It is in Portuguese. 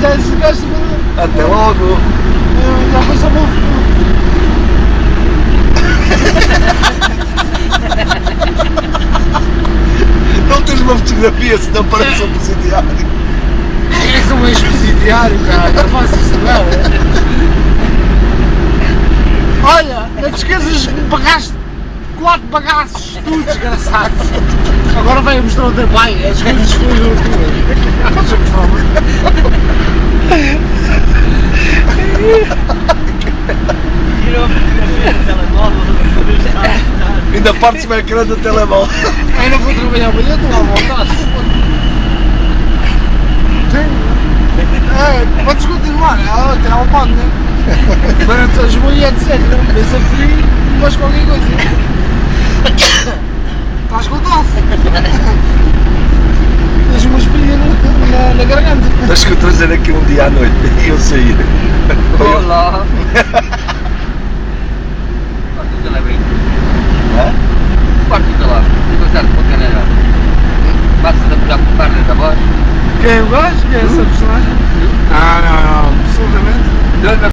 já ensineste, Até logo. já foi só bom futuro. Não tens uma fotografia, senão parece um presidiário. É que um ex-presidiário, cara, não faço isso nada. Olha, não te esqueças que me pagaste 4 bagaços, tu desgraçado. Agora vai mostrar o trabalho, as coisas que eu Tirou a fotografia do telemóvel. Ainda partes o ecrã do telemóvel. ainda vou trabalhar amanhã, estou à vontade. Podes continuar, até ao pano, né? Durante as mulheres, etc. Vês a frio, mas qualquer coisa. Estás com tosse. Tens uma espinha na garganta. Tens que o trazer aqui um dia à noite e eu sair. Olá. Quarto do telebrinco. Hã? Quarto do telebrinco. Ficou certo para o canal. Basta-te a puxar por carne da voz. Quem é o gajo? Quem é essa personagem? Não, absolutamente. Deu-lhe